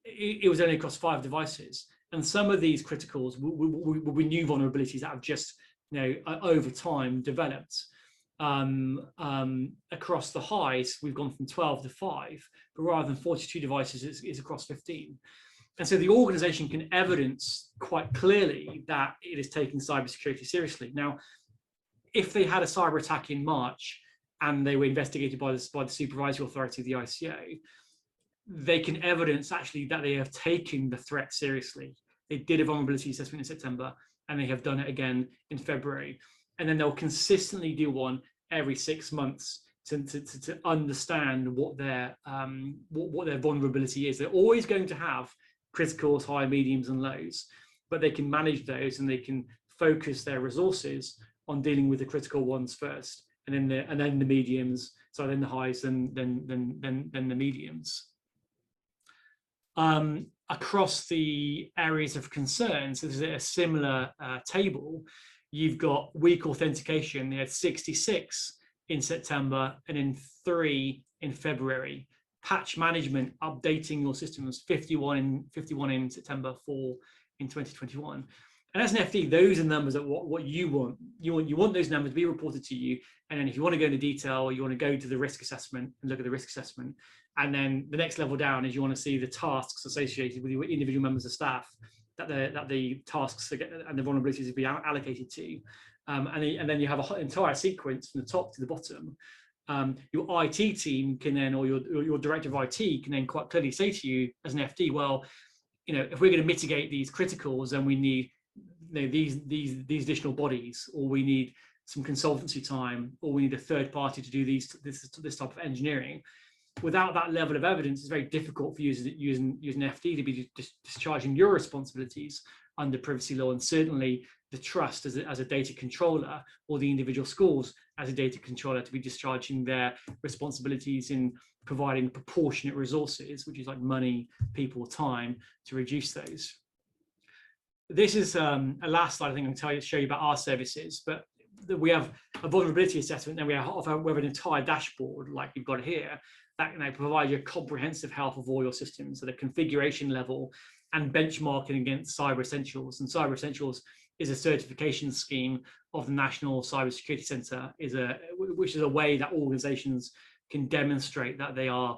it was only across 5 devices. And some of these criticals will be new vulnerabilities that have just, over time developed. Across the highs, we've gone from 12 to 5, but rather than 42 devices, it's across 15. And so the organization can evidence quite clearly that it is taking cybersecurity seriously. Now, if they had a cyber attack in March and they were investigated by the supervisory authority of the ICO, they can evidence actually that they have taken the threat seriously. They did a vulnerability assessment in September, and they have done it again in February. And then they'll consistently do one every 6 months to understand what their vulnerability is. They're always going to have criticals, high, mediums, and lows, but they can manage those and they can focus their resources on dealing with the critical ones first, and then the mediums, so then the highs, then the mediums. Across the areas of concern, so there's a similar table. You've got weak authentication. They had 66 in September and in 3 in February. Patch management, updating your systems, 51 in September, 4 in 2021. And as an FD, those are numbers that what you want. You want those numbers to be reported to you. And then if you want to go into detail, you want to go to the risk assessment and look at the risk assessment. And then the next level down is you want to see the tasks associated with your individual members of staff that the tasks and the vulnerabilities will be allocated to. And then you have an entire sequence from the top to the bottom. Your IT team can then, or your director of IT can then quite clearly say to you as an FD, well, if we're going to mitigate these criticals, then we need these additional bodies, or we need some consultancy time, or we need a third party to do this type of engineering. Without that level of evidence, it's very difficult for you as an FD to be discharging your responsibilities under privacy law, and certainly the trust as a data controller, or the individual schools as a data controller to be discharging their responsibilities in providing proportionate resources, which is like money, people, time, to reduce those. This is a last slide I think I'm going to show you about our services, but we have a vulnerability assessment, and we have an entire dashboard like you've got here that provide you a comprehensive health of all your systems at a configuration level and benchmarking against Cyber Essentials. And Cyber Essentials is a certification scheme of the National Cybersecurity Center, which is a way that organizations can demonstrate that they are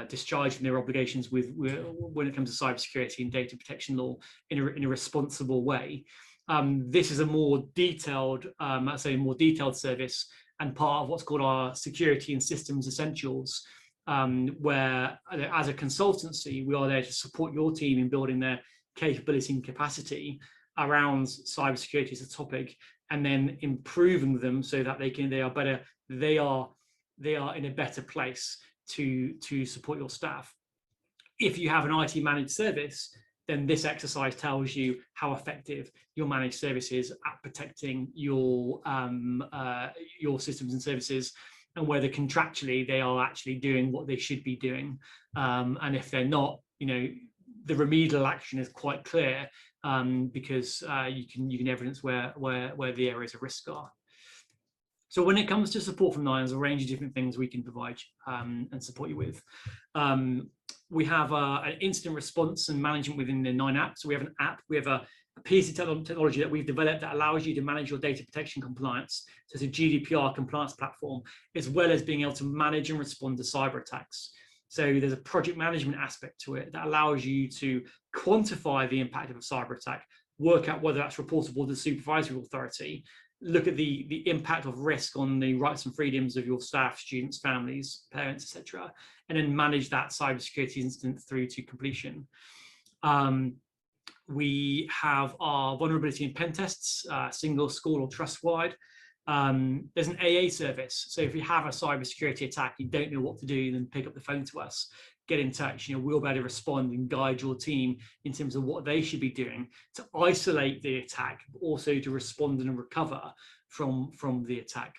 discharging their obligations when it comes to cybersecurity and data protection law in a responsible way. This is a more detailed, more detailed service, and part of what's called our Security and Systems Essentials, where as a consultancy, we are there to support your team in building their capability and capacity around cybersecurity as a topic, and then improving them so that they are in a better place to support your staff. If you have an IT managed service, then this exercise tells you how effective your managed service is at protecting your systems and services, and whether contractually they are actually doing what they should be doing. And if they're not, the remedial action is quite clear, because you can evidence where the areas of risk are. So when it comes to support from 9, there's a range of different things we can provide and support you with. We have an incident response and management within the 9 app. So we have an app, we have a piece of technology that we've developed that allows you to manage your data protection compliance. So it's a GDPR compliance platform, as well as being able to manage and respond to cyber attacks. So there's a project management aspect to it that allows you to quantify the impact of a cyber attack, work out whether that's reportable to the supervisory authority, look at the impact of risk on the rights and freedoms of your staff, students, families, parents, etc., and then manage that cybersecurity incident through to completion. We have our vulnerability and pen tests, single, school, or trust-wide. There's an AA service. So if you have a cybersecurity attack, you don't know what to do, then pick up the phone to us, get in touch. We'll be able to respond and guide your team in terms of what they should be doing to isolate the attack, but also to respond and recover from the attack.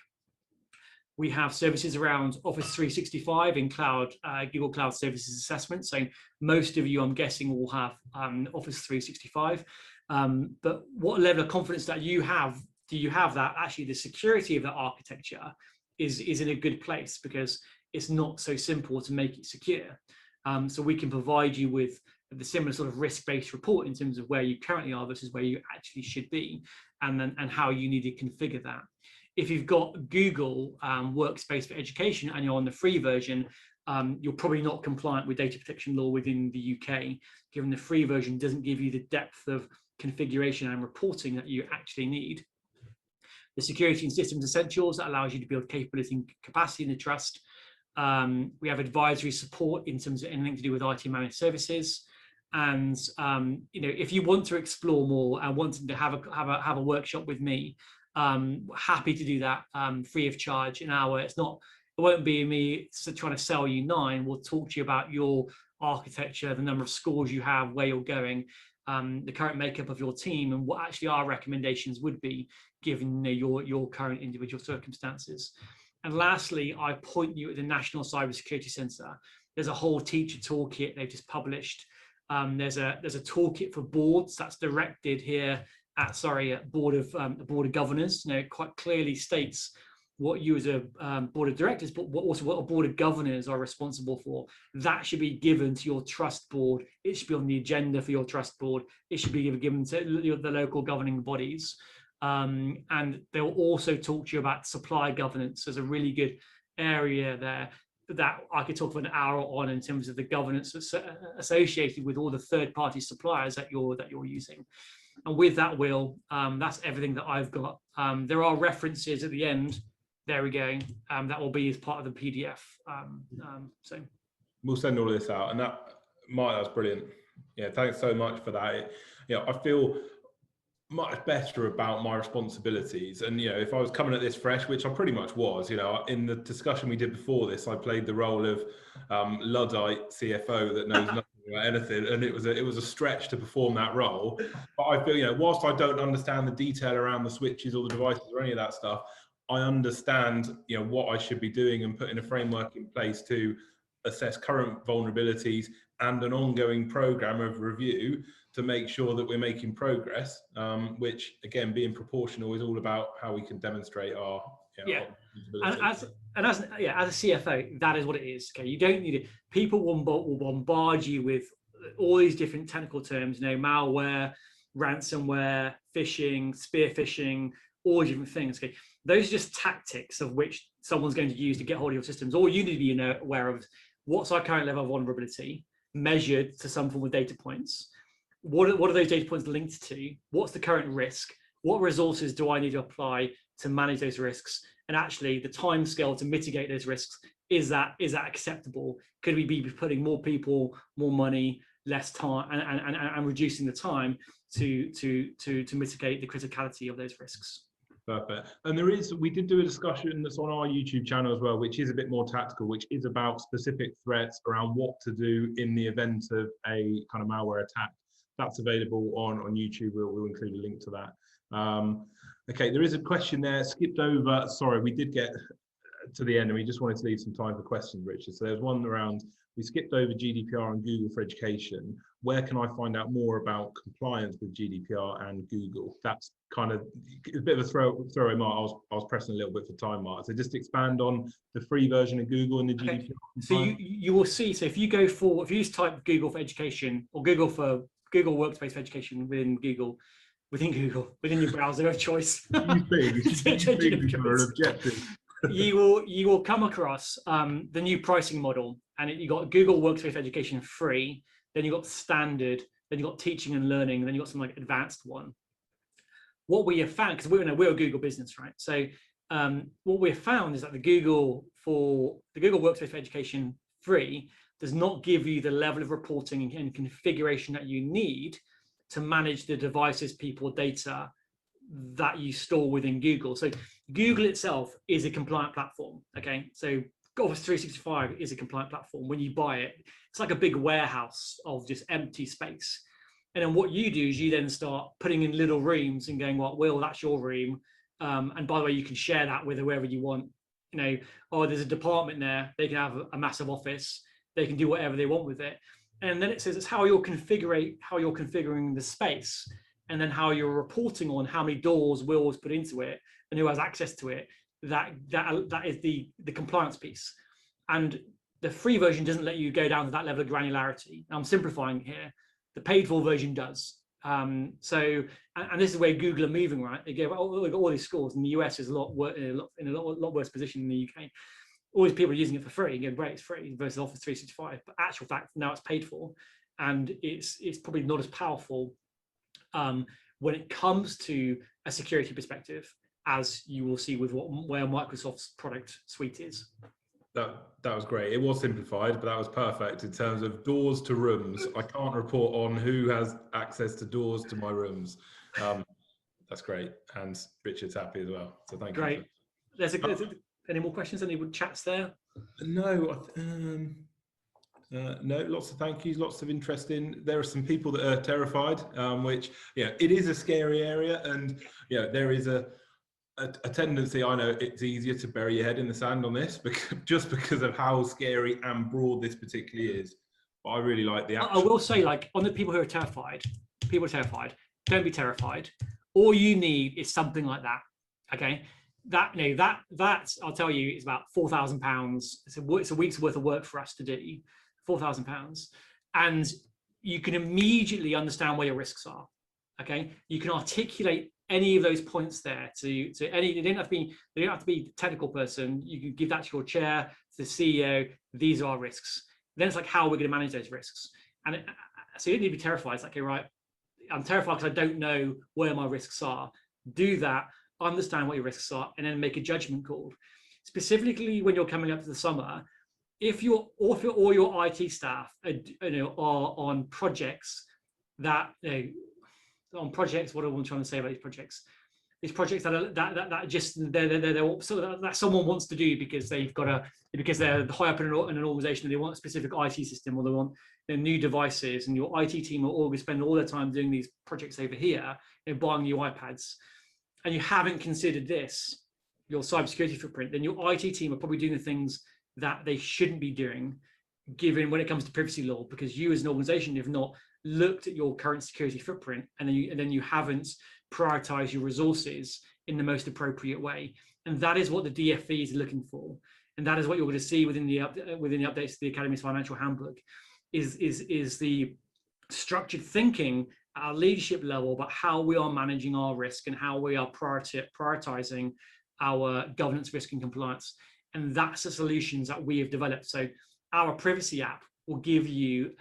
We have services around Office 365 in cloud, Google Cloud Services Assessment. So most of you, I'm guessing, will have Office 365. But what level of confidence that you have, do you have that actually the security of that architecture is in a good place, because it's not so simple to make it secure. So we can provide you with the similar sort of risk-based report in terms of where you currently are versus where you actually should be, and how you need to configure that. If you've got Google Workspace for Education and you're on the free version, you're probably not compliant with data protection law within the UK, given the free version doesn't give you the depth of configuration and reporting that you actually need. The Security and Systems Essentials, that allows you to build capability and capacity in the trust. We have advisory support in terms of anything to do with IT managed services. And if you want to explore more and want to have a workshop with me, happy to do that free of charge, an hour. It won't be me trying to sell you 9. We'll talk to you about your architecture, the number of schools you have, where you're going, the current makeup of your team, and what actually our recommendations would be given your current individual circumstances. And lastly, I point you at the National Cybersecurity Centre. There's a whole teacher toolkit they've just published. There's a toolkit for boards that's directed here at Board of Governors. It quite clearly states what you as a board of directors, but also what a board of governors are responsible for. That should be given to your trust board. It should be on the agenda for your trust board. It should be given to the local governing bodies. And they'll also talk to you about supply governance. There's a really good area there that I could talk for an hour on in terms of the governance associated with all the third-party suppliers that you're using. And with that, Will, that's everything that I've got. There are references at the end. There we go. That will be as part of the PDF. So we'll send all of this out, and that's brilliant. Yeah, thanks so much for that. I feel much better about my responsibilities, and if I was coming at this fresh, which I pretty much was, in the discussion we did before this, I played the role of Luddite CFO that knows nothing about anything, and it was a stretch to perform that role. But I feel, whilst I don't understand the detail around the switches or the devices or any of that stuff, I understand what I should be doing and putting a framework in place to assess current vulnerabilities and an ongoing program of review to make sure that we're making progress, which again, being proportional is all about how we can demonstrate our and as a CFO, that is what it is. Okay, you don't need it. People will bombard you with all these different technical terms, malware, ransomware, phishing, spear phishing, all different things. Okay, those are just tactics of which someone's going to use to get hold of your systems. All you need to be aware of: what's our current level of vulnerability measured to some form of data points. What are those data points linked to? What's the current risk? What resources do I need to apply to manage those risks? And actually, the time scale to mitigate those risks, is that acceptable? Could we be putting more people, more money, less time, and reducing the time to mitigate the criticality of those risks? Perfect. And we did do a discussion that's on our YouTube channel as well, which is a bit more tactical, which is about specific threats around what to do in the event of a kind of malware attack. That's available on YouTube. We'll include a link to that. Okay, there is a question there, skipped over. Sorry, we did get to the end and we just wanted to leave some time for questions, Richard. So there's one around, we skipped over GDPR and Google for Education. Where can I find out more about compliance with GDPR and Google? That's kind of a bit of a throwaway mark. I was pressing a little bit for time, Mark. So just expand on the free version of Google and the GDPR. Okay. So you will see, so if you just type Google for Education or Google Workspace for Education within your browser of choice. You will come across the new pricing model, and you got Google Workspace for Education free, then you got standard, then you got teaching and learning, and then you got some like advanced one. What we have found, because we're a Google business, right? So what we've found is that the Google Workspace for Education free does not give you the level of reporting and configuration that you need to manage the devices, people, data that you store within Google. So Google itself is a compliant platform, okay? So Office 365 is a compliant platform. When you buy it, it's like a big warehouse of just empty space. And then what you do is you then start putting in little rooms and going, well, Will, that's your room. And by the way, you can share that with whoever you want oh, there's a department there, they can have a massive office, they can do whatever they want with it. And then it says it's how you're configuring the space, and then how you're reporting on how many doors Will was put into it and who has access to it. That is the compliance piece. And the free version doesn't let you go down to that level of granularity. I'm simplifying here. The paid for version does. And this is where Google are moving, right? They give all these scores, and the US is in a lot worse position than the UK. All these people are using it for free. You go, great, it's free versus Office 365. But actual fact, now it's paid for, and it's probably not as powerful when it comes to a security perspective, as you will see with where Microsoft's product suite is. That was great. It was simplified, but that was perfect in terms of doors to rooms. I can't report on who has access to doors to my rooms. That's great, and Richard's happy as well. So thank you. Great. Any more questions? Any chats there? No. No, lots of thank yous, lots of interest in. There are some people that are terrified, which it is a scary area, and there is a tendency, I know it's easier to bury your head in the sand on this just because of how scary and broad this particularly is. But I really like the action. I will say, like, on the people who are terrified, don't be terrified. All you need is something like that. Okay, that I'll tell you, is about £4,000. It's a week's worth of work for us to do, £4,000, and you can immediately understand where your risks are. Okay, you can articulate any of those points there to any. They don't have to be a technical person. You can give that to your chair, to the CEO. These are our risks. Then it's like, how are we going to manage those risks? And so you don't need to be terrified. It's like, okay, right, I'm terrified because I don't know where my risks are. Do that, understand what your risks are, and then make a judgment call. Specifically, when you're coming up to the summer, if all your IT staff are on projects that what am I trying to say about these projects? These projects that someone wants to do because they're high up in an organization and they want a specific IT system, or they want new devices, and your IT team are all spend all their time doing these projects over here, buying new iPads, and you haven't considered this, your cybersecurity footprint, then your IT team are probably doing the things that they shouldn't be doing, given when it comes to privacy law, because you as an organization have not looked at your current security footprint, and then you haven't prioritized your resources in the most appropriate way. And that is what the DFE is looking for, and that is what you're going to see within the updates to the Academy's financial handbook, is the structured thinking at our leadership level about how we are managing our risk and how we are prioritizing our governance, risk, and compliance. And that's the solutions that we have developed. So our privacy app will give you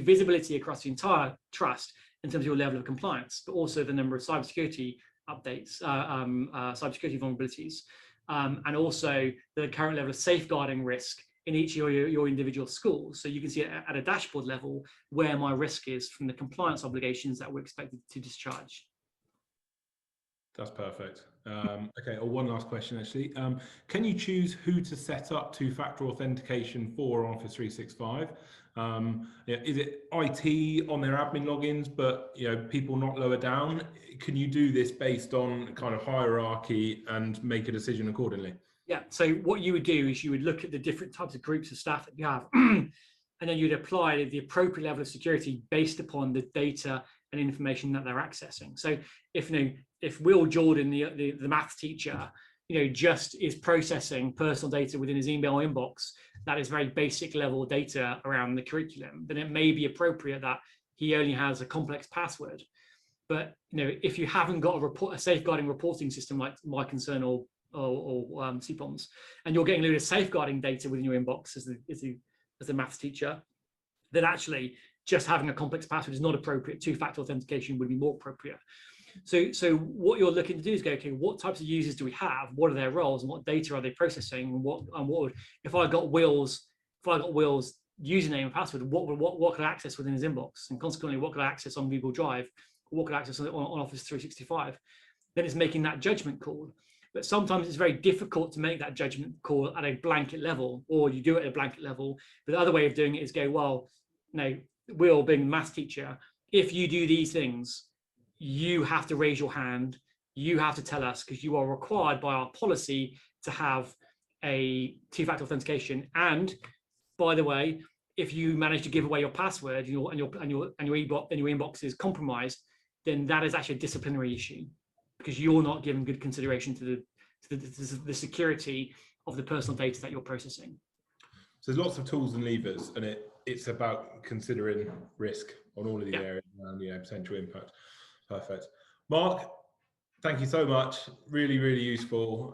visibility across the entire trust in terms of your level of compliance, but also the number of cybersecurity updates, cybersecurity vulnerabilities, and also the current level of safeguarding risk in each of your individual schools. So you can see at a dashboard level where my risk is from the compliance obligations that we're expected to discharge. That's perfect. Okay, one last question actually. Can you choose who to set up two-factor authentication for Office 365? Is it IT on their admin logins, but people not lower down? Can you do this based on kind of hierarchy and make a decision accordingly? Yeah, so what you would do is you would look at the different types of groups of staff that you have, and then you'd apply the appropriate level of security based upon the data and information that they're accessing. So if Will Jordan, the maths teacher, just is processing personal data within his email inbox, that is very basic level data around the curriculum, then it may be appropriate that he only has a complex password. But if you haven't got a safeguarding reporting system like My Concern or CPOMs, and you're getting a load of safeguarding data within your inbox as the maths teacher, then actually just having a complex password is not appropriate. Two-factor authentication would be more appropriate. So what you're looking to do is go, okay, what types of users do we have? What are their roles, and what data are they processing? And what would, if I got Will's username and password, what could I access within his inbox? And consequently, what could I access on Google Drive? What could I access on Office 365? Then it's making that judgment call. But sometimes it's very difficult to make that judgment call at a blanket level, or you do it at a blanket level. But the other way of doing it is go, well, Will, being a maths teacher, if you do these things, you have to raise your hand. You have to tell us, because you are required by our policy to have a two-factor authentication. And by the way, if you manage to give away your password and your inbox is compromised, then that is actually a disciplinary issue, because you're not giving good consideration to the security of the personal data that you're processing. So there's lots of tools and levers, and it's about considering risk on all of these areas and potential impact. Perfect. Mark, thank you so much. Really, really useful.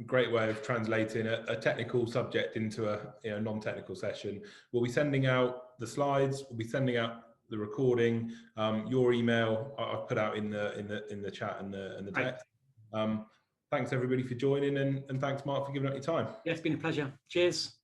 Great way of translating a technical subject into a non-technical session. We'll be sending out the slides. We'll be sending out the recording. Your email I've put out in the chat and the text. Thanks everybody for joining, and thanks Mark for giving up your time. Yeah, it's been a pleasure. Cheers.